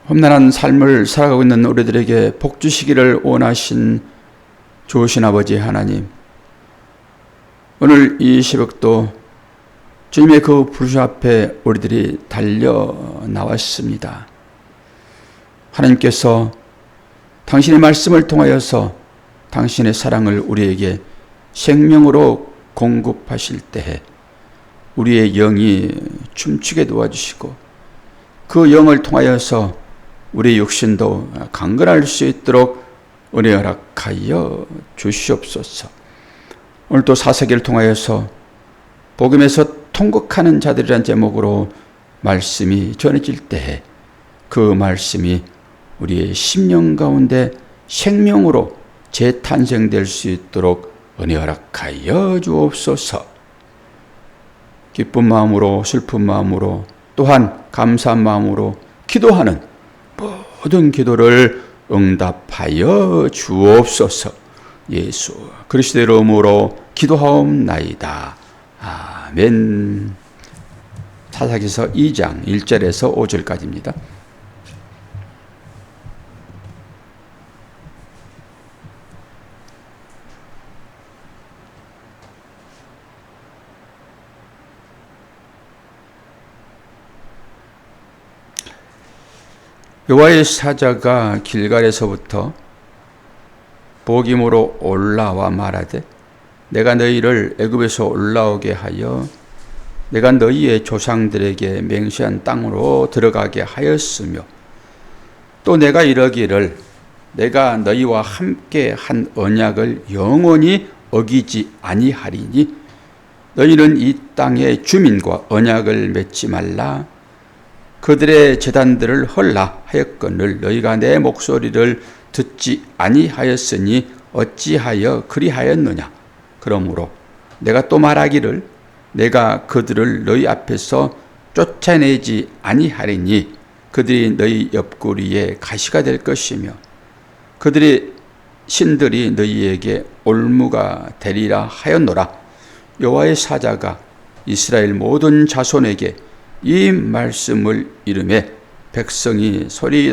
험난한 삶을 살아가고 있는 우리들에게 복 주시기를 원하신 좋으신 아버지 하나님, 오늘 이 새벽도 주님의 그 부르심 앞에 우리들이 달려 나왔습니다. 하나님께서 당신의 말씀을 통하여서 당신의 사랑을 우리에게 생명으로 공급하실 때에 우리의 영이 춤추게 도와주시고 그 영을 통하여서 우리의 육신도 강건할 수 있도록 은혜 허락하여 주시옵소서. 오늘도 사사기를 통하여서 복음에서 통곡하는 자들이란 제목으로 말씀이 전해질 때에 그 말씀이 우리의 심령 가운데 생명으로 재탄생될 수 있도록 은혜 허락하여 주옵소서. 기쁜 마음으로 슬픈 마음으로 또한 감사한 마음으로 기도하는 모든 기도를 응답하여 주옵소서. 예수 그리스도의 이름으로 기도하옵나이다. 아멘. 사사기서 2장 1절에서 5절까지입니다. 여호와의 사자가 길갈에서부터 복임으로 올라와 말하되 내가 너희를 애굽에서 올라오게 하여 내가 너희의 조상들에게 맹세한 땅으로 들어가게 하였으며 또 내가 이러기를 내가 너희와 함께 한 언약을 영원히 어기지 아니하리니 너희는 이 땅의 주민과 언약을 맺지 말라. 그들의 제단들을 헐라 하였거늘 너희가 내 목소리를 듣지 아니하였으니 어찌하여 그리하였느냐. 그러므로 내가 또 말하기를 내가 그들을 너희 앞에서 쫓아내지 아니하리니 그들이 너희 옆구리에 가시가 될 것이며 그들의 신들이 너희에게 올무가 되리라 하였노라. 여호와의 사자가 이스라엘 모든 자손에게 이 말씀을 이르매 백성이 소리를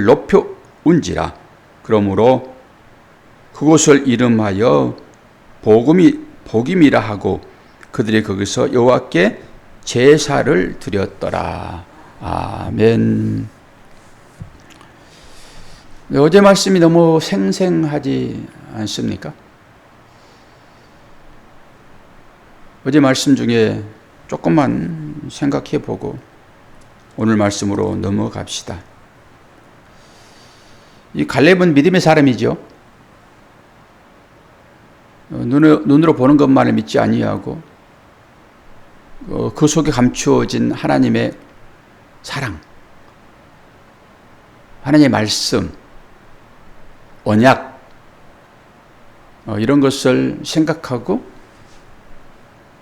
높여 운지라. 그러므로 그곳을 이름하여 복임이라 하고 그들이 거기서 여호와께 제사를 드렸더라. 아멘. 어제 말씀이 너무 생생하지 않습니까? 어제 말씀 중에 조금만 생각해 보고 오늘 말씀으로 넘어갑시다. 이 갈렙은 믿음의 사람이죠. 눈으로 보는 것만을 믿지 아니하고 그 속에 감추어진 하나님의 사랑, 하나님의 말씀, 언약 이런 것을 생각하고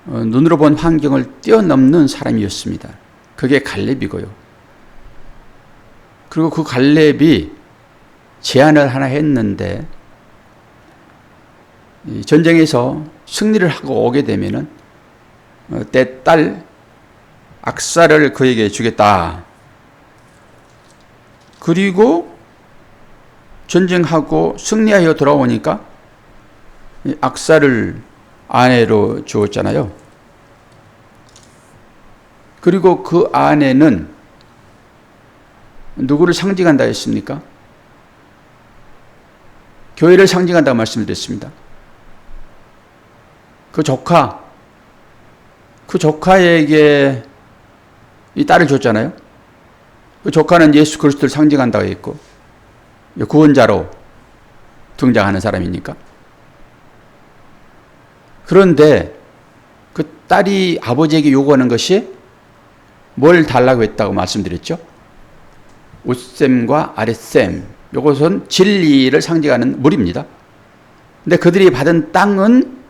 눈으로 본 환경을 뛰어넘는 사람이었습니다. 그게 갈렙이고요. 그리고 그 갈렙이 제안을 하나 했는데 전쟁에서 승리를 하고 오게 되면은 내 딸 악사를 그에게 주겠다. 그리고 전쟁하고 승리하여 돌아오니까 악사를 아내로 주었잖아요. 그리고 그 아내는 누구를 상징한다 했습니까? 교회를 상징한다고 말씀드렸습니다. 그 조카에게 이 딸을 줬잖아요. 그 조카는 예수 그리스도를 상징한다고 했고 구원자로 등장하는 사람이니까. 그런데 그 딸이 아버지에게 요구하는 것이 뭘 달라고 했다고 말씀드렸죠? 웃셈과 아랫셈, 이것은 진리를 상징하는 물입니다. 근데 그들이 받은 땅은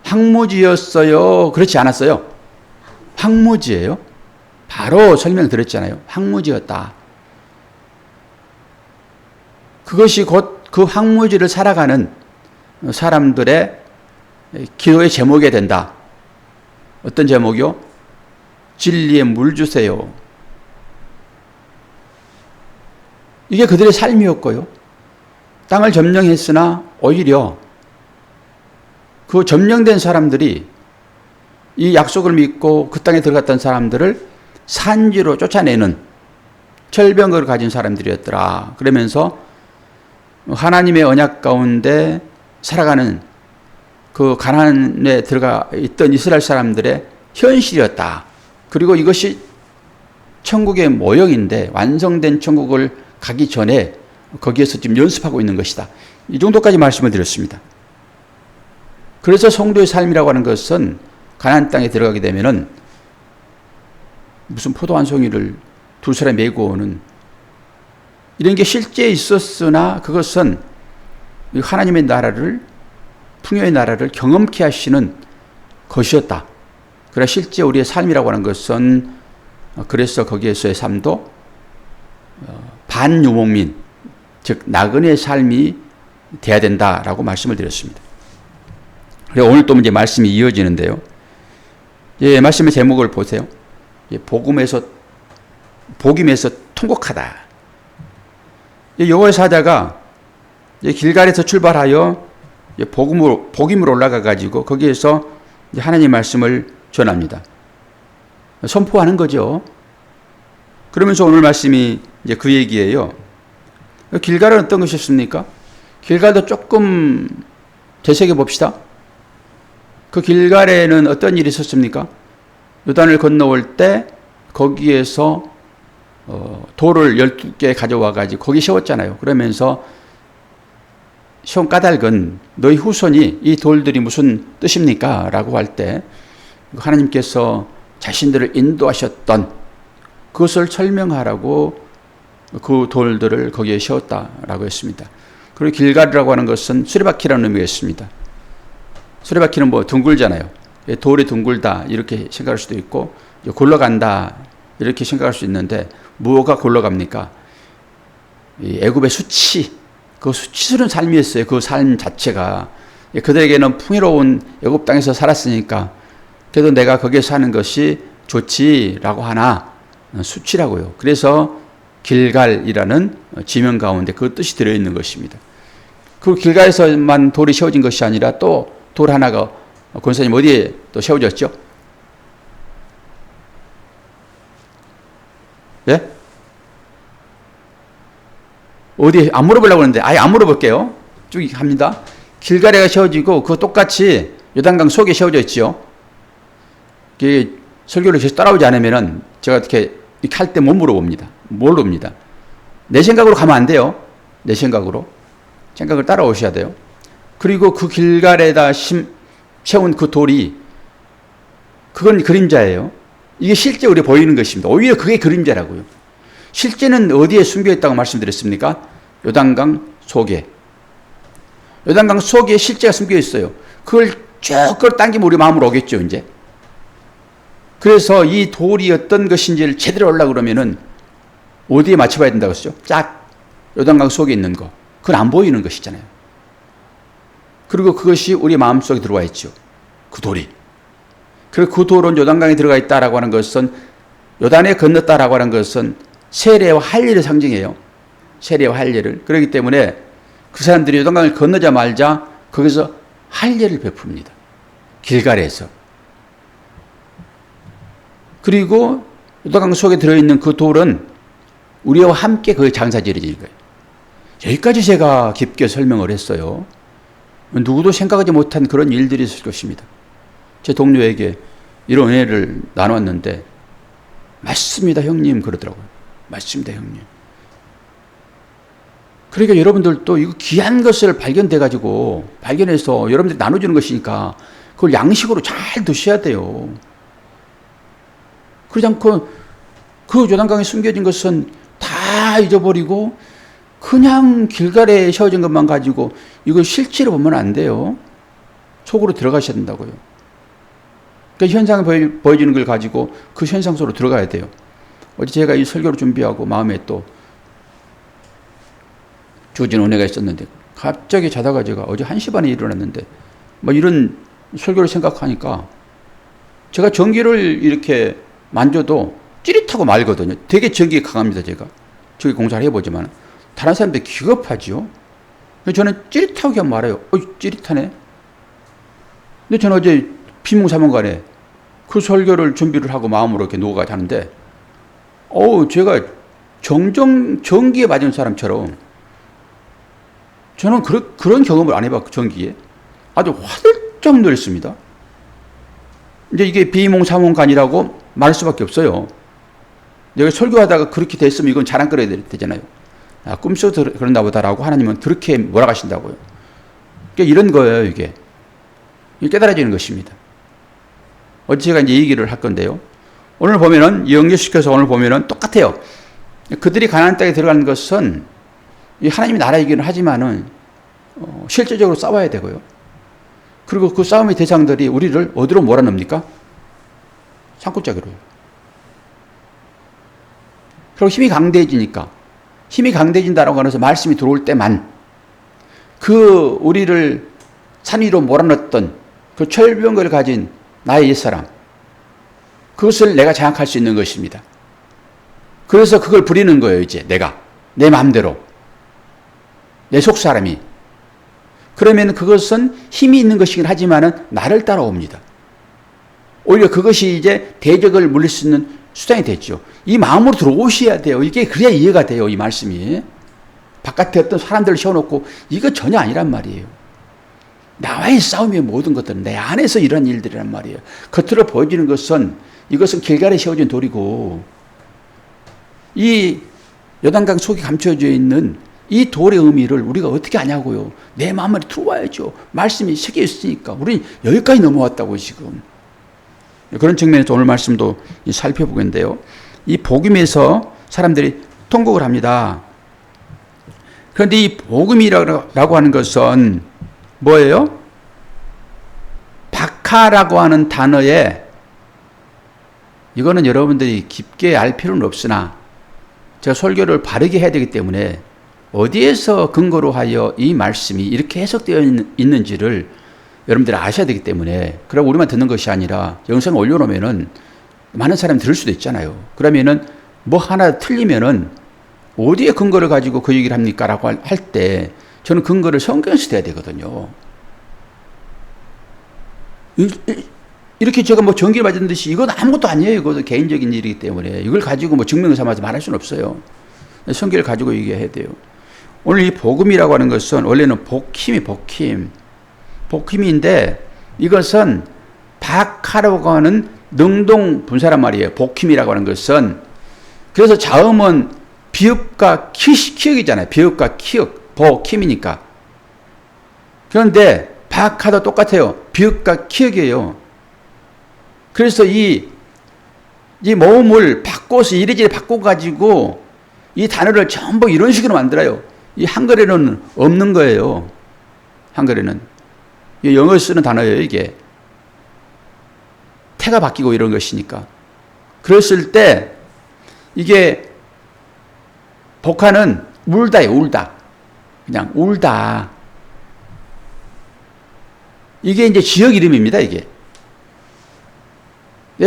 황무지였어요? 그렇지 않았어요? 황무지예요. 바로 설명드렸잖아요. 황무지였다. 그것이 곧 그 황무지를 살아가는 사람들의 기도의 제목이 된다. 어떤 제목이요? 진리의 물 주세요. 이게 그들의 삶이었고요. 땅을 점령했으나 오히려 그 점령된 사람들이 이 약속을 믿고 그 땅에 들어갔던 사람들을 산지로 쫓아내는 철병을 가진 사람들이었더라. 그러면서 하나님의 언약 가운데 살아가는 그 가나안에 들어가 있던 이스라엘 사람들의 현실이었다. 그리고 이것이 천국의 모형인데 완성된 천국을 가기 전에 거기에서 지금 연습하고 있는 것이다. 이 정도까지 말씀을 드렸습니다. 그래서 성도의 삶이라고 하는 것은 가나안 땅에 들어가게 되면은 무슨 포도 한 송이를 두 사람이 메고 오는 이런 게 실제 있었으나 그것은 하나님의 나라를, 풍요의 나라를 경험케 하시는 것이었다. 그러나 실제 우리의 삶이라고 하는 것은 그래서 거기에서의 삶도 반유목민, 즉 나그네의 삶이 돼야 된다라고 말씀을 드렸습니다. 그리고 오늘 또 이제 말씀이 이어지는데요. 예, 말씀의 제목을 보세요. 예, 복임에서 통곡하다. 예, 여호와의 사자가 예, 길갈에서 출발하여 예, 복임으로 올라가 가지고 거기에서 이제 하나님의 말씀을 전합니다. 선포하는 거죠. 그러면서 오늘 말씀이 이제 그 얘기예요. 길갈은 어떤 것이었습니까? 길갈도 조금 되새겨 봅시다. 그 길갈에는 어떤 일이 있었습니까? 요단을 건너올 때 거기에서 돌을 12개 가져와 가지고 거기 세웠잖아요. 그러면서 시온 까닭은 너희 후손이 이 돌들이 무슨 뜻입니까? 라고 할 때 하나님께서 자신들을 인도하셨던 그것을 설명하라고 그 돌들을 거기에 세웠다라고 했습니다. 그리고 길갈이라고 하는 것은 수레바퀴라는 의미가 있습니다. 수레바퀴는 뭐 둥글잖아요. 돌이 둥글다 이렇게 생각할 수도 있고 굴러간다 이렇게 생각할 수 있는데 뭐가 굴러갑니까? 이 애굽의 수치, 그 수치스러운 삶이었어요. 그 삶 자체가 그들에게는 풍요로운 애굽 땅에서 살았으니까 그래도 내가 거기에 사는 것이 좋지라고 하나 수치라고요. 그래서 길갈이라는 지명 가운데 그 뜻이 들어있는 것입니다. 그 길갈에서만 돌이 세워진 것이 아니라 또 돌 하나가 권사님 어디에 또 세워졌죠? 예? 어디에? 안 물어보려고 하는데 아예 안 물어볼게요. 쭉 합니다. 길갈에가 세워지고 그 똑같이 요단강 속에 세워져 있지요. 이게 설교를 계속 따라오지 않으면은 제가 이렇게 할 때 못 물어봅니다. 모릅니다. 내 생각으로 가면 안 돼요. 내 생각으로. 생각을 따라오셔야 돼요. 그리고 그 길갈에다 세운 그 돌이 그건 그림자예요. 이게 실제 우리가 보이는 것입니다. 오히려 그게 그림자라고요. 실제는 어디에 숨겨 있다고 말씀드렸습니까? 요단강 속에. 요단강 속에 실제가 숨겨 있어요. 그걸 쭉 끌어당기면 우리 마음으로 오겠죠, 이제. 그래서 이 돌이 어떤 것인지를 제대로 알려고 그러면은 어디에 맞춰봐야 된다고 했죠? 쫙 요단강 속에 있는 거. 그건 안 보이는 것이잖아요. 그리고 그것이 우리 마음속에 들어와 있죠. 그 돌이. 그리고 그 돌은 요단강에 들어가 있다라고 하는 것은 요단에 건넜다라고 하는 것은 세례와 할례를 상징해요. 세례와 할례를. 그렇기 때문에 그 사람들이 요단강을 건너자마자 거기서 할례를 베풉니다. 길갈에서. 그리고 요단강 속에 들어있는 그 돌은 우리와 함께 거기 장사 지어진 거예요. 여기까지 제가 깊게 설명을 했어요. 누구도 생각하지 못한 그런 일들이 있을 것입니다. 제 동료에게 이런 은혜를 나눴는데 맞습니다 형님 그러더라고요. 맞습니다 형님. 그러니까 여러분들도 이거 귀한 것을 발견해서 여러분들이 나눠주는 것이니까 그걸 양식으로 잘 드셔야 돼요. 그러지 않고 그 요단강에 숨겨진 것은 다 잊어버리고 그냥 길갈에 세워진 것만 가지고 이걸 실제로 보면 안 돼요. 속으로 들어가셔야 된다고요. 그러니까 현상을 보여주는 걸 가지고 그 현상 속으로 들어가야 돼요. 어제 제가 이 설교를 준비하고 마음에 또 주어진 은혜가 있었는데 갑자기 자다가 제가 어제 1시 반에 일어났는데 뭐 이런 설교를 생각하니까 제가 전기를 이렇게 만져도 찌릿하고 말거든요. 되게 전기가 강합니다. 제가. 저기 공사를 해보지만 다른 사람들 기겁하죠. 저는 찌릿하고 그냥 말해요. 찌릿하네. 근데 저는 어제 비몽사몽간에 그 설교를 준비를 하고 마음으로 이렇게 녹아가 하는데, 제가 전기에 맞은 사람처럼 저는 그런 경험을 안 해봤고, 전기에. 아주 화들짝 놀랐습니다. 이제 이게 비몽사몽간이라고 말할 수밖에 없어요. 내가 설교하다가 그렇게 됐으면 이건 자랑거려야 되잖아요. 꿈속에서 그런다 보다라고 하나님은 그렇게 몰아가신다고요. 그러니까 이런 거예요, 이게. 깨달아지는 것입니다. 어제 제가 이제 얘기를 할 건데요. 오늘 보면은, 연결시켜서 오늘 보면은 똑같아요. 그들이 가나안 땅에 들어가는 것은 하나님이 나라 얘기는 하지만은, 실제적으로 싸워야 되고요. 그리고 그 싸움의 대상들이 우리를 어디로 몰아넣습니까? 산골짜기로요. 그리고 힘이 강대해지니까, 힘이 강대해진다라고 하면서 말씀이 들어올 때만 우리를 산 위로 몰아넣었던 그 철병을 가진 나의 옛사람, 그것을 내가 장악할 수 있는 것입니다. 그래서 그걸 부리는 거예요, 이제 내가. 내 마음대로. 내 속사람이. 그러면 그것은 힘이 있는 것이긴 하지만은 나를 따라옵니다. 오히려 그것이 이제 대적을 물릴 수 있는 수단이 됐죠. 이 마음으로 들어오셔야 돼요. 이게 그래야 이해가 돼요, 이 말씀이. 바깥에 어떤 사람들을 세워놓고 이거 전혀 아니란 말이에요. 나와의 싸움의 모든 것들은 내 안에서 이런 일들이란 말이에요. 겉으로 보여지는 이것은 길갈에 세워진 돌이고, 이 요단강 속에 감춰져 있는 이 돌의 의미를 우리가 어떻게 아냐고요. 내 마음에 들어와야죠. 말씀이 새겨 있으니까. 우리는 여기까지 넘어왔다고 지금. 그런 측면에서 오늘 말씀도 살펴보겠는데요. 이 복음에서 사람들이 통곡을 합니다. 그런데 이 복음이라고 하는 것은 뭐예요? 박하라고 하는 단어에, 이거는 여러분들이 깊게 알 필요는 없으나 제가 설교를 바르게 해야 되기 때문에 어디에서 근거로 하여 이 말씀이 이렇게 해석되어 있는지를 여러분들이 아셔야 되기 때문에, 그럼 우리만 듣는 것이 아니라 영상을 올려놓으면은 많은 사람이 들을 수도 있잖아요. 그러면은 뭐 하나 틀리면은 어디에 근거를 가지고 그 얘기를 합니까? 라고 할 때 저는 근거를 성경에서 대야 되거든요. 이렇게 제가 뭐 전기를 맞은 듯이 이건 아무것도 아니에요. 이것은 개인적인 일이기 때문에 이걸 가지고 뭐 증명을 삼아서 말할 수는 없어요. 성경을 가지고 얘기해야 돼요. 오늘 이 복음이라고 하는 것은 원래는 복힘인데 이것은 박하라고 하는 능동 분사란 말이에요. 복힘이라고 하는 것은. 그래서 자음은 비읍과 키읔이잖아요. 비읍과 키읔, 복힘이니까. 그런데 박하도 똑같아요. 비읍과 키읔이에요. 그래서 이 모음을 바꿔서 이리저리 바꿔가지고 이 단어를 전부 이런 식으로 만들어요. 이 한글에는 없는 거예요. 한글에는. 영어 쓰는 단어예요, 이게. 태가 바뀌고 이런 것이니까. 그랬을 때 이게 복하는 울다예요, 울다. 그냥 울다. 이게 이제 지역 이름입니다, 이게.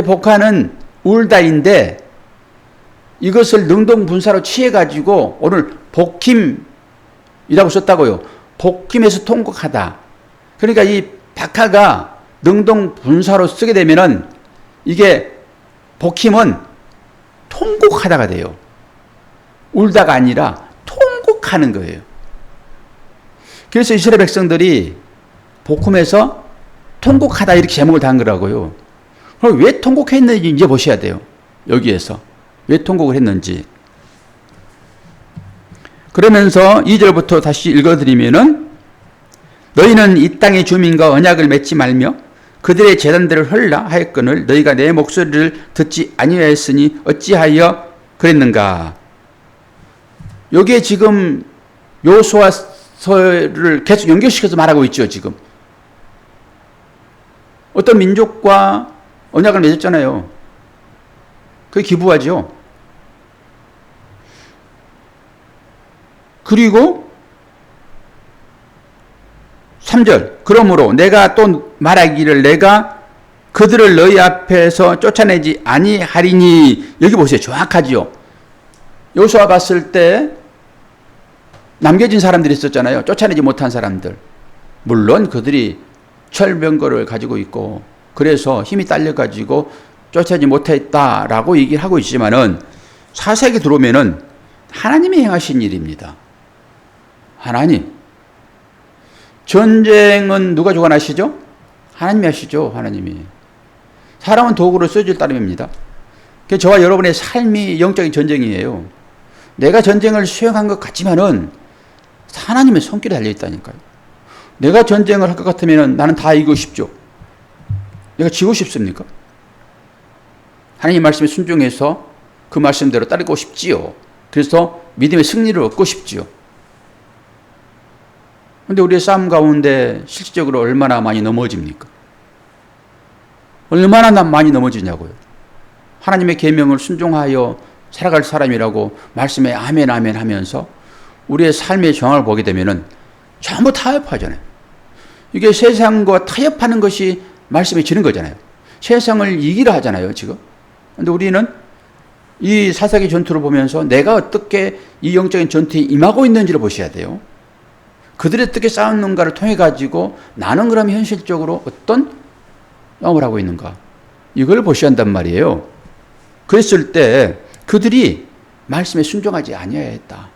복하는 울다인데 이것을 능동분사로 취해가지고 오늘 복힘이라고 썼다고요. 복힘에서 통곡하다. 그러니까 이 박하가 능동분사로 쓰게 되면은 이게 복힘은 통곡하다가 돼요. 울다가 아니라 통곡하는 거예요. 그래서 이스라엘 백성들이 복음에서 통곡하다 이렇게 제목을 단 거라고요. 그럼 왜 통곡했는지 이제 보셔야 돼요. 여기에서. 왜 통곡을 했는지. 그러면서 2절부터 다시 읽어드리면은 너희는 이 땅의 주민과 언약을 맺지 말며 그들의 제단들을 헐라 하였거늘 너희가 내 목소리를 듣지 아니하였으니 어찌하여 그랬는가. 여기에 지금 여호수아서를 계속 연결시켜서 말하고 있죠. 지금 어떤 민족과 언약을 맺었잖아요. 그게 기브아죠. 그리고 3절 그러므로 내가 또 말하기를 내가 그들을 너희 앞에서 쫓아내지 아니하리니. 여기 보세요. 정확하지요. 여호수아 봤을 때 남겨진 사람들이 있었잖아요. 쫓아내지 못한 사람들. 물론 그들이 철병거를 가지고 있고 그래서 힘이 딸려가지고 쫓아내지 못했다라고 얘기를 하고 있지만은 4세기 들어오면은 하나님이 행하신 일입니다. 하나님. 전쟁은 누가 주관하시죠? 하나님이 하시죠. 하나님이. 사람은 도구로 써질 따름입니다. 저와 여러분의 삶이 영적인 전쟁이에요. 내가 전쟁을 수행한 것 같지만은 하나님의 손길에 달려있다니까요. 내가 전쟁을 할 것 같으면 나는 다 이기고 싶죠. 내가 지고 싶습니까? 하나님 말씀에 순종해서 그 말씀대로 따르고 싶지요. 그래서 믿음의 승리를 얻고 싶지요. 그런데 우리의 싸움 가운데 실질적으로 얼마나 많이 넘어집니까? 얼마나 많이 넘어지냐고요. 하나님의 계명을 순종하여 살아갈 사람이라고 말씀에 아멘 아멘 하면서 우리의 삶의 정황을 보게 되면은 전부 타협하잖아요. 이게 세상과 타협하는 것이 말씀에 지는 거잖아요. 세상을 이기라 하잖아요, 지금. 그런데 우리는 이 4세기 전투를 보면서 내가 어떻게 이 영적인 전투에 임하고 있는지를 보셔야 돼요. 그들이 어떻게 싸우는가를 통해 가지고 나는 그럼 현실적으로 어떤 싸움을 하고 있는가, 이걸 보셔야 한단 말이에요. 그랬을 때 그들이 말씀에 순종하지 아니해야 했다.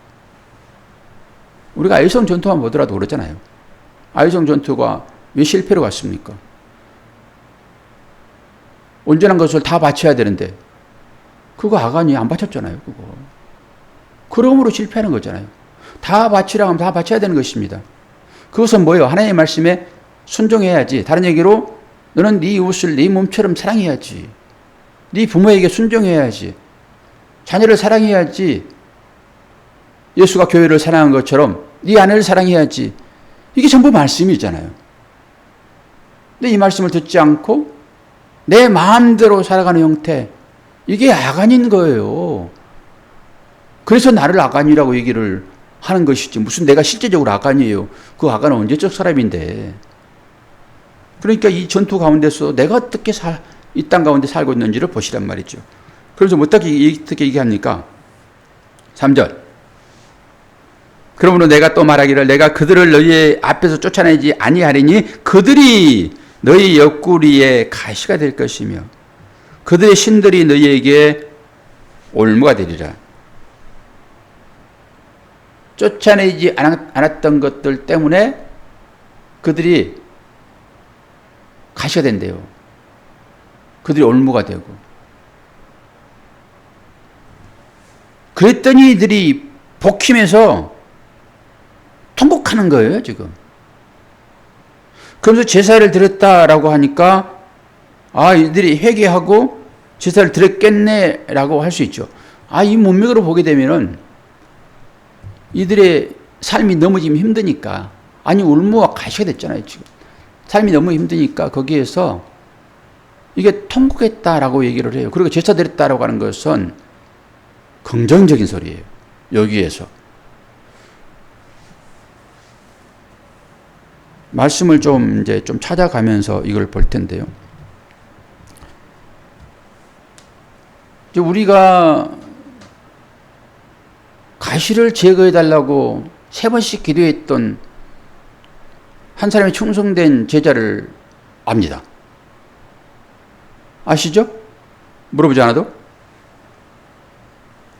우리가 아이성 전투만 보더라도 그렇잖아요. 아이성 전투가 왜 실패로 갔습니까? 온전한 것을 다 바쳐야 되는데 그거 아간이 안 바쳤잖아요. 그거. 그러므로 실패하는 거잖아요. 다 바치라고 하면 다 바쳐야 되는 것입니다. 그것은 뭐예요? 하나님의 말씀에 순종해야지. 다른 얘기로 너는 네 이웃을 네 몸처럼 사랑해야지. 네 부모에게 순종해야지. 자녀를 사랑해야지. 예수가 교회를 사랑한 것처럼 네 아내를 사랑해야지. 이게 전부 말씀이잖아요. 근데 이 말씀을 듣지 않고 내 마음대로 살아가는 형태, 이게 아간인 거예요. 그래서 나를 아간이라고 얘기를 하는 것이지 무슨 내가 실제적으로 아간이에요. 그 아간은 언제적 사람인데. 그러니까 이 전투 가운데서 내가 어떻게 이 땅 가운데 살고 있는지를 보시란 말이죠. 그래서 어떻게 얘기합니까? 3절. 그러므로 내가 또 말하기를 내가 그들을 너희 앞에서 쫓아내지 아니하리니 그들이 너희 옆구리에 가시가 될 것이며 그들의 신들이 너희에게 올무가 되리라. 쫓아내지 않았던 것들 때문에 그들이 가시가 된대요. 그들이 올무가 되고. 그랬더니 이들이 복힘해서 통곡하는 거예요, 지금. 그러면서 제사를 드렸다라고 하니까 이들이 회개하고 제사를 드렸겠네라고 할 수 있죠. 이 문맥으로 보게 되면은 이들의 삶이 너무 지금 힘드니까, 울무와 가시가 됐잖아요, 지금. 삶이 너무 힘드니까 거기에서 이게 통곡했다라고 얘기를 해요. 그리고 제사 드렸다라고 하는 것은 긍정적인 소리예요. 여기에서. 말씀을 좀 찾아가면서 이걸 볼 텐데요. 이제 우리가 가시를 제거해달라고 3번씩 기도했던 한 사람의 충성된 제자를 압니다. 아시죠? 물어보지 않아도?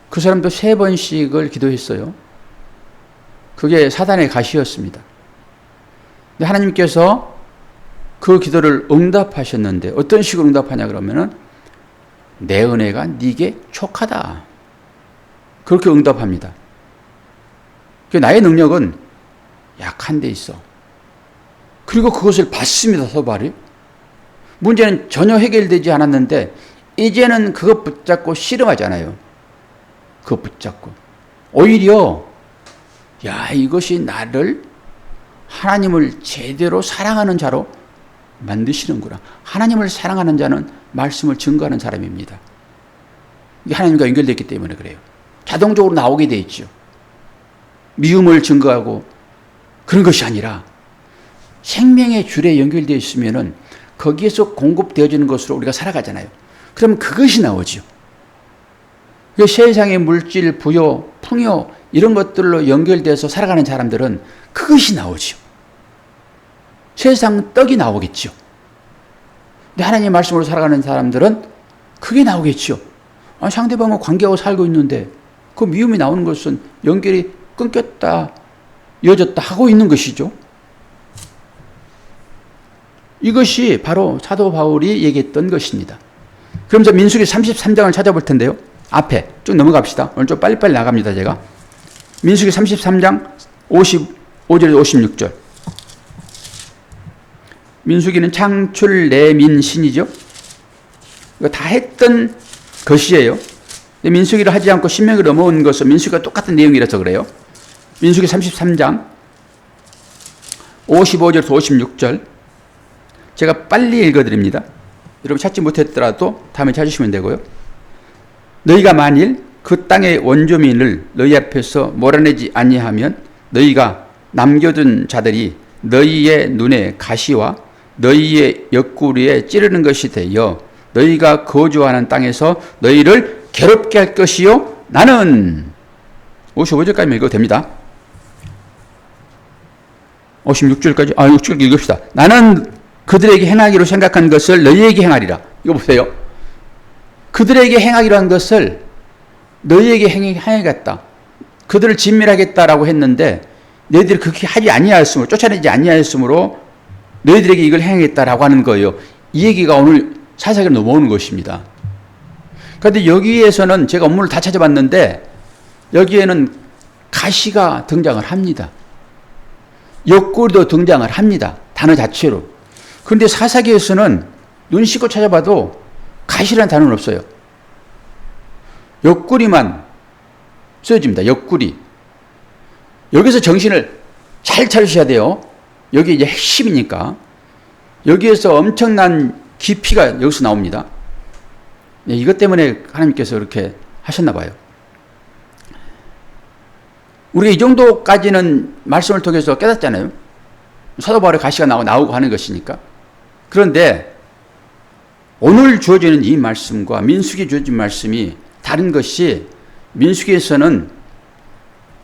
그 사람도 3번씩을 기도했어요. 그게 사단의 가시였습니다. 근데 하나님께서 그 기도를 응답하셨는데 어떤 식으로 응답하냐 그러면은 내 은혜가 네게 족하다. 그렇게 응답합니다. 나의 능력은 약한 데 있어. 그리고 그것을 받습니다. 서발이. 문제는 전혀 해결되지 않았는데 이제는 그것 붙잡고 씨름하잖아요. 그것 붙잡고. 오히려 이것이 나를 하나님을 제대로 사랑하는 자로 만드시는구나. 하나님을 사랑하는 자는 말씀을 증거하는 사람입니다. 이게 하나님과 연결됐기 때문에 그래요. 자동적으로 나오게 돼 있죠. 미움을 증거하고 그런 것이 아니라 생명의 줄에 연결되어 있으면은 거기에서 공급되어지는 것으로 우리가 살아가잖아요. 그러면 그것이 나오죠. 세상의 물질, 부여, 풍요 이런 것들로 연결돼서 살아가는 사람들은 그것이 나오죠. 세상 떡이 나오겠죠. 근데 하나님의 말씀으로 살아가는 사람들은 그게 나오겠죠. 상대방과 관계하고 살고 있는데 그 미움이 나오는 것은 연결이 끊겼다, 이어졌다 하고 있는 것이죠. 이것이 바로 사도 바울이 얘기했던 것입니다. 그럼 저 민수기 33장을 찾아볼 텐데요. 앞에 쭉 넘어갑시다. 오늘 좀 빨리빨리 나갑니다, 제가. 민수기 33장 55절에서 56절. 민수기는 창출 내민신이죠. 이거 다 했던 것이에요. 민수기를 하지 않고 신명기로 넘어온 것은 민수기가 똑같은 내용이라서 그래요. 민수기 33장 55절에서 56절. 제가 빨리 읽어드립니다. 여러분 찾지 못했더라도 다음에 찾으시면 되고요. 너희가 만일 그 땅의 원주민을 너희 앞에서 몰아내지 아니하면 너희가 남겨둔 자들이 너희의 눈에 가시와 너희의 옆구리에 찌르는 것이 되어 너희가 거주하는 땅에서 너희를 괴롭게 할 것이요. 나는 55절까지 읽어도 됩니다. 56절까지 6절 읽읍시다. 나는 그들에게 행하기로 생각한 것을 너희에게 행하리라. 이거 보세요. 그들에게 행하기로 한 것을 너희에게 행하겠다. 그들을 진멸하겠다라고 했는데 너희들이 그렇게 하지 아니하였으므로, 쫓아내지 아니하였으므로 너희들에게 이걸 행하겠다라고 하는 거예요. 이 얘기가 오늘 사사기로 넘어오는 것입니다. 그런데 여기에서는 제가 원문을 다 찾아봤는데 여기에는 가시가 등장을 합니다. 옆구리도 등장을 합니다. 단어 자체로. 그런데 사사기에서는 눈 씻고 찾아봐도 가시라는 단어는 없어요. 옆구리만 쓰여집니다. 옆구리. 여기서 정신을 잘 차리셔야 돼요. 여기 이제 핵심이니까. 여기에서 엄청난 깊이가 여기서 나옵니다. 이것 때문에 하나님께서 그렇게 하셨나 봐요. 우리가 이 정도까지는 말씀을 통해서 깨닫잖아요. 사도 바울의 가시가 나오고 하는 것이니까. 그런데 오늘 주어지는 이 말씀과 민수기에 주어진 말씀이 다른 것이 민수기에서는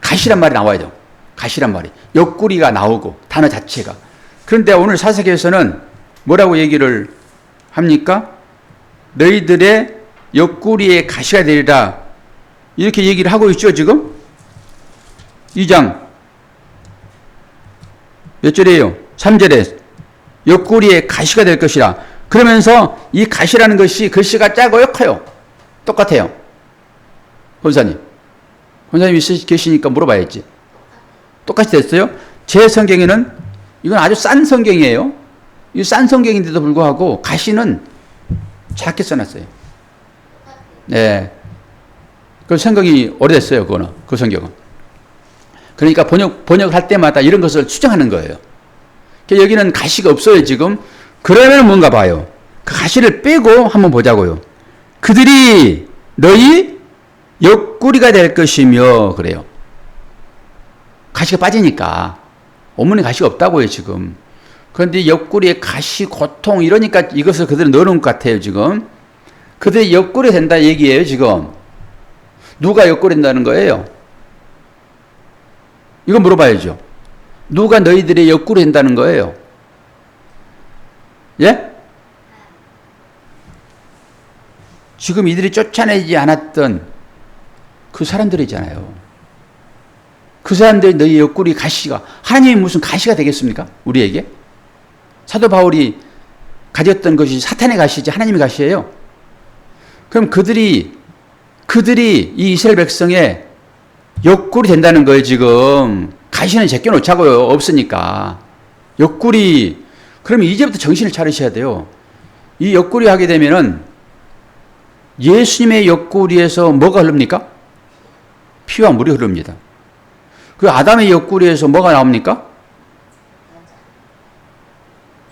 가시란 말이 나와야 돼요. 가시란 말이. 옆구리가 나오고 단어 자체가. 그런데 오늘 사사기에서는 뭐라고 얘기를 합니까? 너희들의 옆구리에 가시가 되리라. 이렇게 얘기를 하고 있죠, 지금? 2장 몇 절이에요? 3절에 옆구리에 가시가 될 것이라. 그러면서 이 가시라는 것이 글씨가 작아요, 커요? 똑같아요. 권사님 계시니까 물어봐야지. 똑같이 됐어요? 제 성경에는 이건 아주 싼 성경이에요. 이 싼 성경인데도 불구하고 가시는 작게 써놨어요. 네. 그 성경이 오래됐어요, 그 성경은. 그러니까 번역할 때마다 이런 것을 수정하는 거예요. 여기는 가시가 없어요, 지금. 그러면 뭔가 봐요. 그 가시를 빼고 한번 보자고요. 그들이 너희 옆구리가 될 것이며, 그래요. 가시가 빠지니까. 원문에 가시가 없다고요, 지금. 그런데 옆구리에 가시, 고통, 이러니까 이것을 그들은 넣어놓은 것 같아요, 지금. 그들이 옆구리 된다 얘기예요, 지금. 누가 옆구리 된다는 거예요? 이거 물어봐야죠. 누가 너희들의 옆구리 된다는 거예요? 예? 지금 이들이 쫓아내지 않았던 그 사람들이잖아요. 그 사람들이 너희 옆구리 가시가, 하나님이 무슨 가시가 되겠습니까? 우리에게? 사도 바울이 가졌던 것이 사탄의 가시지 하나님의 가시예요. 그럼 그들이 이 이스라엘 백성의 옆구리 된다는 거예요, 지금. 가시는 제껴놓자고요. 없으니까. 옆구리. 그러면 이제부터 정신을 차리셔야 돼요. 이 옆구리 하게 되면은 예수님의 옆구리에서 뭐가 흐릅니까? 피와 물이 흐릅니다. 그 아담의 옆구리에서 뭐가 나옵니까?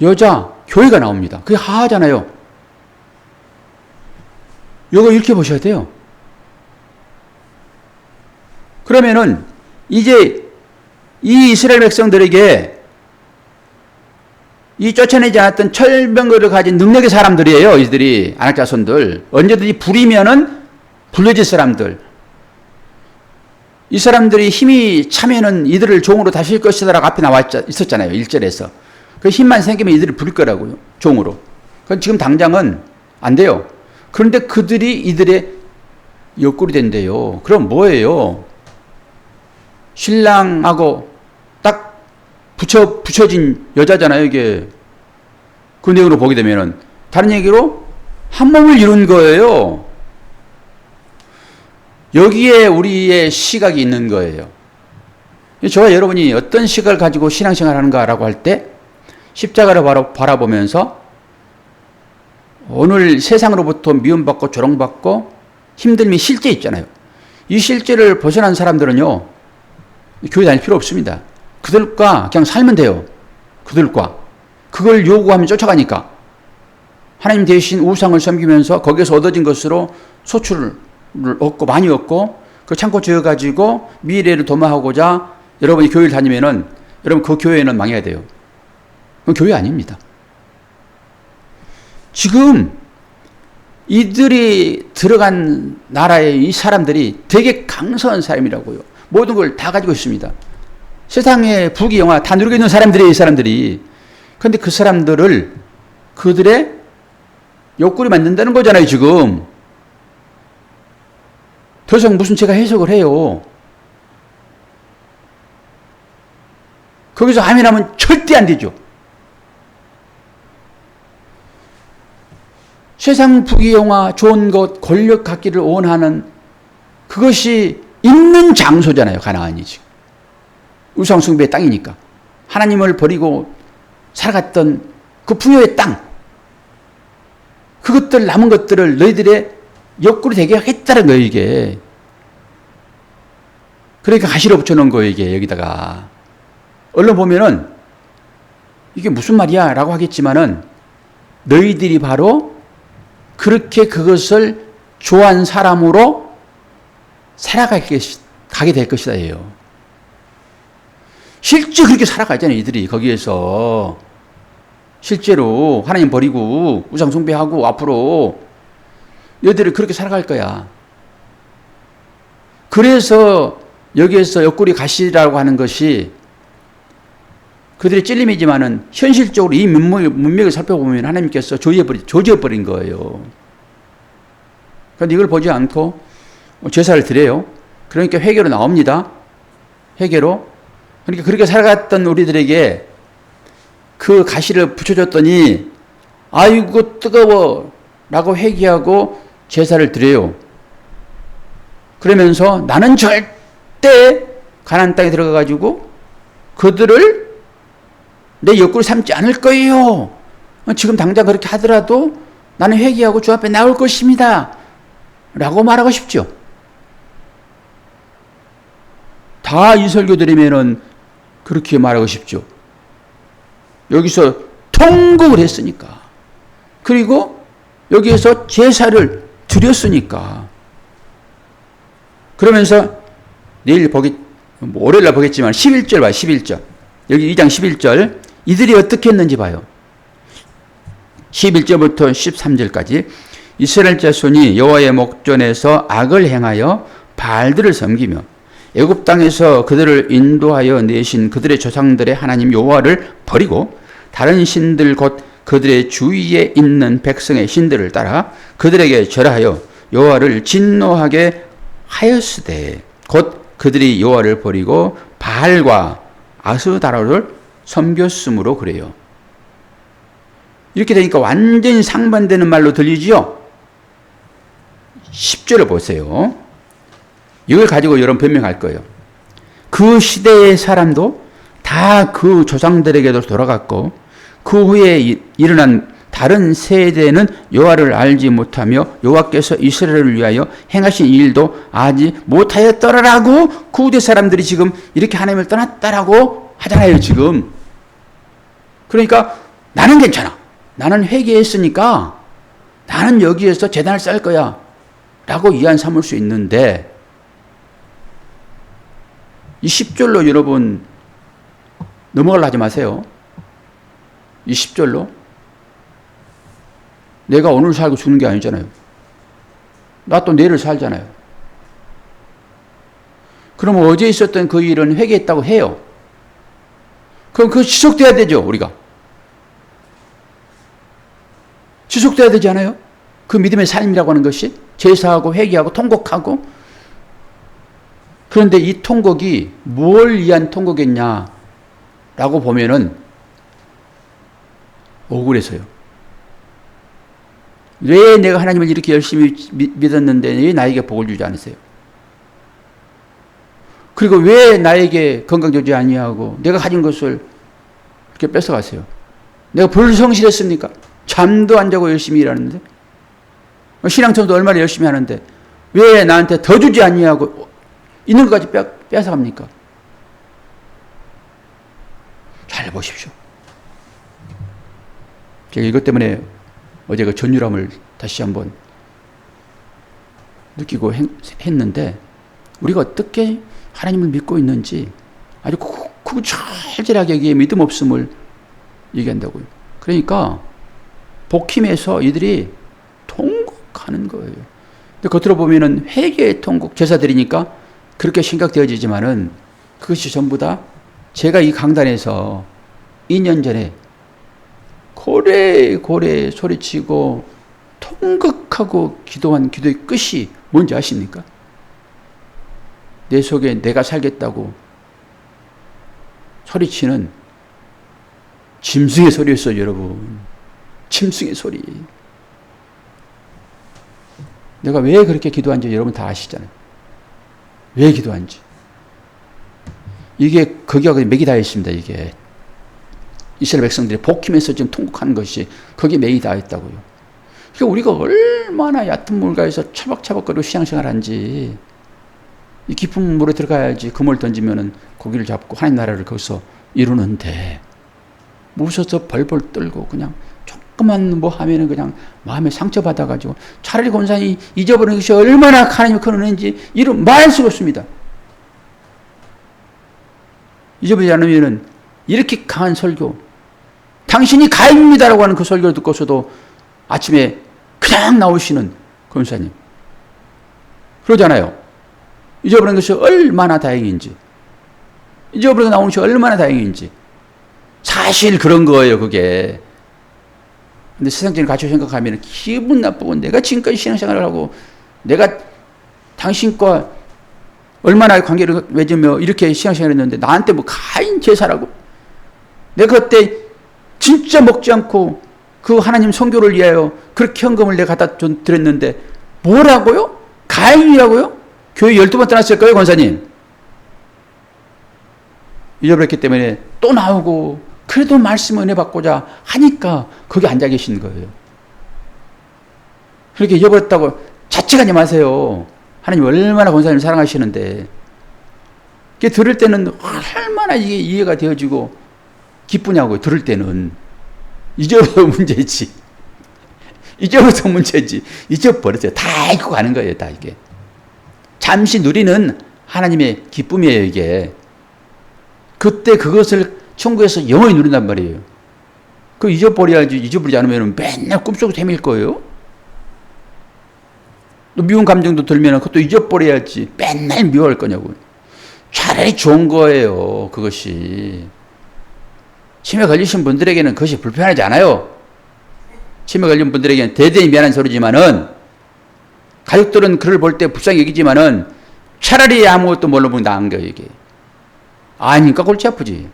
여자, 교회가 나옵니다. 그게 하하잖아요. 이거 이렇게 보셔야 돼요. 그러면은 이제 이 이스라엘 백성들에게 이 쫓아내지 않았던 철병거를 가진 능력의 사람들이에요. 이들이 아낙 자손들. 언제든지 부리면은 불려질 사람들. 이 사람들이 힘이 차면은 이들을 종으로 다실 것이다라고 앞에 나와 있었잖아요. 1절에서. 그 힘만 생기면 이들을 부릴 거라고요. 종으로. 그건 지금 당장은 안 돼요. 그런데 그들이 이들의 옆구리 된대요. 그럼 뭐예요? 신랑하고 딱 붙여진 여자잖아요, 이게. 그 내용으로 보게 되면은. 다른 얘기로 한 몸을 이룬 거예요. 여기에 우리의 시각이 있는 거예요. 저와 여러분이 어떤 시각을 가지고 신앙생활 하는가라고 할 때 십자가를 바라보면서 오늘 세상으로부터 미움받고 조롱받고 힘듦이 실제 있잖아요. 이 실제를 벗어난 사람들은요, 교회 다닐 필요 없습니다. 그들과 그냥 살면 돼요. 그들과. 그걸 요구하면 쫓아가니까. 하나님 대신 우상을 섬기면서 거기에서 얻어진 것으로 소출을 얻고 많이 얻고 그 창고 지어가지고 미래를 도모하고자 여러분이 교회를 다니면은 여러분 그 교회는 망해야 돼요. 그건 교회 아닙니다. 지금 이들이 들어간 나라의 이 사람들이 되게 강성한 사람이라고요. 모든 걸 다 가지고 있습니다. 세상의 부귀 영화 다 누리고 있는 사람들이 이 사람들이. 그런데 그 사람들을 그들의 옆구리 만든다는 거잖아요, 지금. 더 이상 무슨 제가 해석을 해요. 거기서 아멘하면 절대 안 되죠. 세상 부귀영화, 좋은 것, 권력 갖기를 원하는 그것이 있는 장소잖아요, 가나안이 지금. 우상 숭배의 땅이니까. 하나님을 버리고 살아갔던 그 풍요의 땅. 그것들 남은 것들을 너희들의 옆구리 되게 하겠다는 거예요, 이게. 그러니까 가시로 붙여놓은 거예요, 이게, 여기다가. 얼른 보면은, 이게 무슨 말이야? 라고 하겠지만은, 너희들이 바로 그렇게 그것을 좋아한 사람으로 살아가게 될 것이다, 예요. 실제 그렇게 살아가잖아요, 이들이, 거기에서. 실제로 하나님 버리고 우상 숭배하고 앞으로 너희들이 그렇게 살아갈 거야. 그래서 여기에서 옆구리 가시라고 하는 것이 그들의 찔림이지만은 현실적으로 이 문맥을 살펴보면 하나님께서 조져버린 거예요. 그런데 이걸 보지 않고 제사를 드려요. 그러니까 회개로 나옵니다. 회개로. 그러니까 그렇게 살아갔던 우리들에게 그 가시를 붙여줬더니 아이고 뜨거워 라고 회개하고 제사를 드려요. 그러면서 나는 절대 가나안 땅에 들어가가지고 그들을 내 옆구리 삼지 않을 거예요. 지금 당장 그렇게 하더라도 나는 회개하고 주 앞에 나올 것입니다. 라고 말하고 싶죠. 다 이 설교 들으면은 그렇게 말하고 싶죠. 여기서 통곡을 했으니까. 그리고 여기에서 제사를 드렸으니까. 그러면서 내일 월요일날 보겠지만 11절 봐요. 11절. 여기 2장 11절. 이들이 어떻게 했는지 봐요. 11절부터 13절까지 이스라엘 자손이 여호와의 목전에서 악을 행하여 바알들을 섬기며 애굽 땅에서 그들을 인도하여 내신 그들의 조상들의 하나님 여호와를 버리고 다른 신들 곧 그들의 주위에 있는 백성의 신들을 따라 그들에게 절하여 여호와를 진노하게 하였으되 곧 그들이 여호와를 버리고 바알과 아스다로를 섬겼으므로 그래요. 이렇게 되니까 완전히 상반되는 말로 들리지요. 10절을 보세요. 이걸 가지고 여러분 변명할 거예요. 그 시대의 사람도 다 그 조상들에게도 돌아갔고 그 후에 일어난 다른 세대는 여호와를 알지 못하며 여호와께서 이스라엘을 위하여 행하신 일도 알지 못하였더라라고 그 후대 사람들이 지금 이렇게 하나님을 떠났다라고 하잖아요, 지금. 그러니까 나는 괜찮아. 나는 회개했으니까 나는 여기에서 제단을 쌓을 거야 라고 이한 삼을 수 있는데 이 10절로 여러분 넘어가려 하지 마세요. 이 10절로 내가 오늘 살고 죽는 게 아니잖아요. 나 또 내일 살잖아요. 그러면 어제 있었던 그 일은 회개했다고 해요. 그럼 그거 지속돼야 되죠, 우리가. 지속돼야 되지 않아요? 그 믿음의 삶이라고 하는 것이 제사하고 회개하고 통곡하고. 그런데 이 통곡이 뭘 위한 통곡이냐라고 보면은 억울해서요. 왜 내가 하나님을 이렇게 열심히 믿었는데 왜 나에게 복을 주지 않으세요? 그리고 왜 나에게 건강 주지 아니하고 내가 가진 것을 이렇게 뺏어가세요? 내가 불성실했습니까? 잠도 안 자고 열심히 일하는데, 신앙청도 얼마나 열심히 하는데 왜 나한테 더 주지 아니하고 있는 것까지 뺏어갑니까? 잘 보십시오. 제가 이것 때문에 어제 그 전율함을 다시 한번 느끼고 했는데, 우리가 어떻게 하나님을 믿고 있는지 아주 구구절절하게 여기에 믿음 없음을 얘기한다고요. 그러니까 복힘에서 이들이 통곡하는 거예요. 근데 겉으로 보면은 회개의 통곡, 제사드리니까 그렇게 생각되어지지만은 그것이 전부 다 제가 이 강단에서 2년 전에 고래고래 소리치고 통곡하고 기도한 기도의 끝이 뭔지 아십니까? 내 속에 내가 살겠다고 소리치는 짐승의 소리였어요, 여러분. 짐승의 소리. 내가 왜 그렇게 기도한지 여러분 다 아시잖아요. 왜 기도한지. 이게 거기가 맥이 다 있습니다, 이게. 이스라엘 백성들이 복힘에서 지금 통곡하는 것이 거기에 맥이 다 있다고요. 그러니까 우리가 얼마나 얕은 물가에서 차박차박거리고 신앙생활한지, 이 깊은 물에 들어가야지 그물 던지면은 고기를 잡고 하나님 나라를 거기서 이루는데, 무서워서 벌벌 떨고 그냥 조금만 뭐 하면은 그냥 마음에 상처받아가지고, 차라리 권사님이 잊어버리는 것이 얼마나 하나님이 큰 은혜인지 이런 말할 수가 없습니다. 잊어버리지 않으면은 이렇게 강한 설교, 당신이 가입니다라고 하는 그 설교를 듣고서도 아침에 그냥 나오시는 권사님, 그러잖아요. 잊어버리는 것이 얼마나 다행인지, 잊어버리고 나오는 것이 얼마나 다행인지. 사실 그런 거예요, 그게. 근데 세상적인 가치로 생각하면 기분 나쁘고, 내가 지금까지 신앙생활을 하고 내가 당신과 얼마나 관계를 맺으며 이렇게 신앙생활을 했는데 나한테 뭐 가인 제사라고? 내가 그때 진짜 먹지 않고 그 하나님 선교를 위하여 그렇게 헌금을 내가 갖다 드렸는데 뭐라고요? 가인이라고요? 교회 12번 떠났을 거예요, 권사님. 잊어버렸기 때문에 또 나오고, 그래도 말씀 은혜 받고자 하니까 거기 앉아 계신 거예요. 그렇게 잊어버렸다고 자책하지 마세요. 하나님 얼마나 권사님을 사랑하시는데. 그게 들을 때는 얼마나 이게 이해가 되어지고 기쁘냐고요. 들을 때는. 잊어버려서 문제지. 잊어버려서 문제지. 잊어버렸어요. 다 잊고 가는 거예요, 다 이게. 잠시 누리는 하나님의 기쁨이에요, 이게. 그때 그것을 천국에서 영원히 누린단 말이에요. 그 잊어버려야지. 잊어버리지 않으면 맨날 꿈속에서 헤맬 거예요. 또 미운 감정도 들면 그것도 잊어버려야지. 맨날 미워할 거냐고요. 차라리 좋은 거예요, 그것이. 치매 걸리신 분들에게는 그것이 불편하지 않아요. 치매 걸린 분들에게는 대단히 미안한 소리지만은, 가족들은 그를 볼 때 불쌍히 여기지만은 차라리 아무것도 모르면 나은 거예요, 이게. 아니니까 골치 아프지.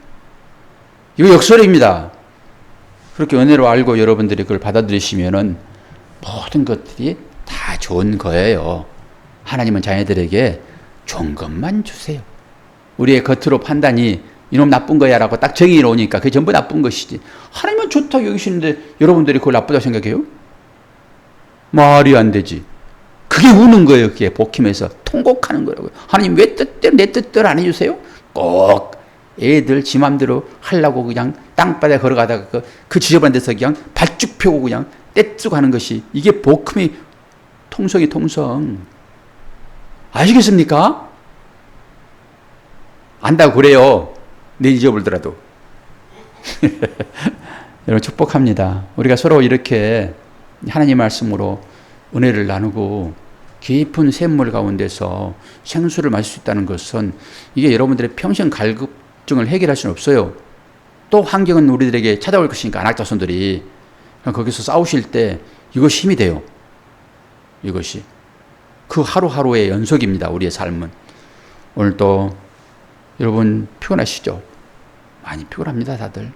이거 역설입니다. 그렇게 은혜로 알고 여러분들이 그걸 받아들이시면은 모든 것들이 다 좋은 거예요. 하나님은 자녀들에게 좋은 것만 주세요. 우리의 겉으로 판단이 이놈 나쁜 거야 라고 딱 정의해 놓으니까 그게 전부 나쁜 것이지. 하나님은 좋다고 여기시는데 여러분들이 그걸 나쁘다고 생각해요? 말이 안 되지. 그게 우는 거예요. 그게 복힘에서 통곡하는 거라고요. 하나님 왜 뜻대로 내 뜻대로 안 해주세요? 꼭 애들 지 맘대로 하려고 그냥 땅바닥에 걸어가다가 그 지저분한 데서 그냥 발쭉 펴고 그냥 떼쓰고 하는 것이, 이게 복힘의 통성이 통성. 아시겠습니까? 안다고 그래요. 내 잊어버리더라도. 여러분 축복합니다. 우리가 서로 이렇게 하나님 말씀으로 은혜를 나누고 깊은 샘물 가운데서 생수를 마실 수 있다는 것은 이게 여러분들의 평생 갈급증을 해결할 수는 없어요. 또 환경은 우리들에게 찾아올 것이니까 안악자손들이 거기서 싸우실 때 이것이 힘이 돼요. 이것이 그 하루하루의 연속입니다. 우리의 삶은. 오늘도 여러분 피곤하시죠? 많이 피곤합니다, 다들.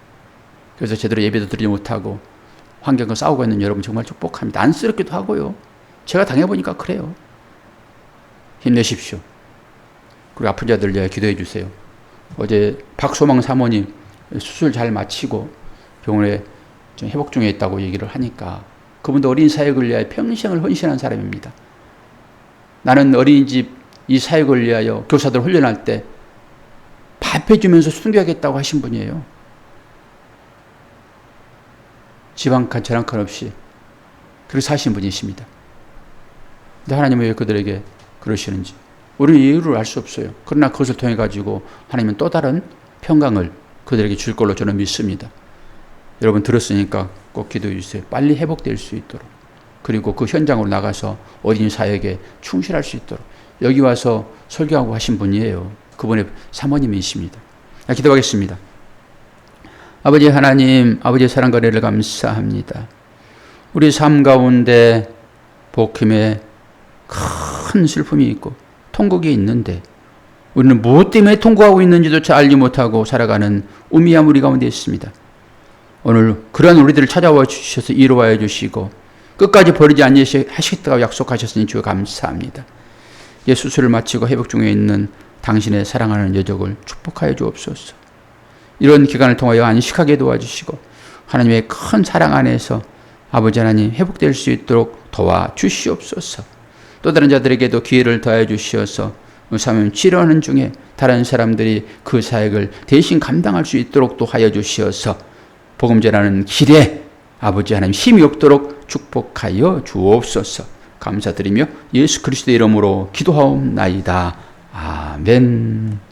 그래서 제대로 예배도 드리지 못하고 환경과 싸우고 있는 여러분 정말 축복합니다. 안쓰럽기도 하고요. 제가 당해보니까 그래요. 힘내십시오. 그리고 아픈 자들 위해 기도해 주세요. 어제 박소망 사모님 수술 잘 마치고 병원에 회복 중에 있다고 얘기를 하니까 그분도 어린 사역을 위하여 평생을 헌신한 사람입니다. 나는 어린이집 이 사역을 위하여 교사들 훈련할 때 밥해주면서 순교하겠다고 하신 분이에요. 집 한 칸, 절 한 칸 없이 그렇게 사신 분이십니다. 근데 하나님은 왜 그들에게 그러시는지 우리는 이유를 알 수 없어요. 그러나 그것을 통해 가지고 하나님은 또 다른 평강을 그들에게 줄 걸로 저는 믿습니다. 여러분 들었으니까 꼭 기도해 주세요. 빨리 회복될 수 있도록. 그리고 그 현장으로 나가서 어린이 사역에 충실할 수 있도록. 여기 와서 설교하고 하신 분이에요. 그분의 사모님이십니다. 기도하겠습니다. 아버지 하나님, 아버지의 사랑과 은혜를 감사합니다. 우리 삶 가운데 복힘에 큰 슬픔이 있고 통곡이 있는데 우리는 무엇 때문에 통곡하고 있는지조차 알지 못하고 살아가는 우미한 우리 가운데 있습니다. 오늘 그러한 우리들을 찾아와 주셔서 이루어 주시고 끝까지 버리지 아니하시겠다고 약속하셨으니 주여 감사합니다. 수술을 마치고 회복 중에 있는 당신의 사랑하는 여족을 축복하여 주옵소서. 이런 기간을 통하여 안식하게 도와주시고 하나님의 큰 사랑 안에서 아버지 하나님 회복될 수 있도록 도와주시옵소서. 또 다른 자들에게도 기회를 더하여 주시어서 의사면 치료하는 중에 다른 사람들이 그 사역을 대신 감당할 수 있도록 또 하여 주시어서 복음 전하는 길에 아버지 하나님 힘이 없도록 축복하여 주옵소서. 감사드리며 예수 그리스도의 이름으로 기도하옵나이다. 아멘.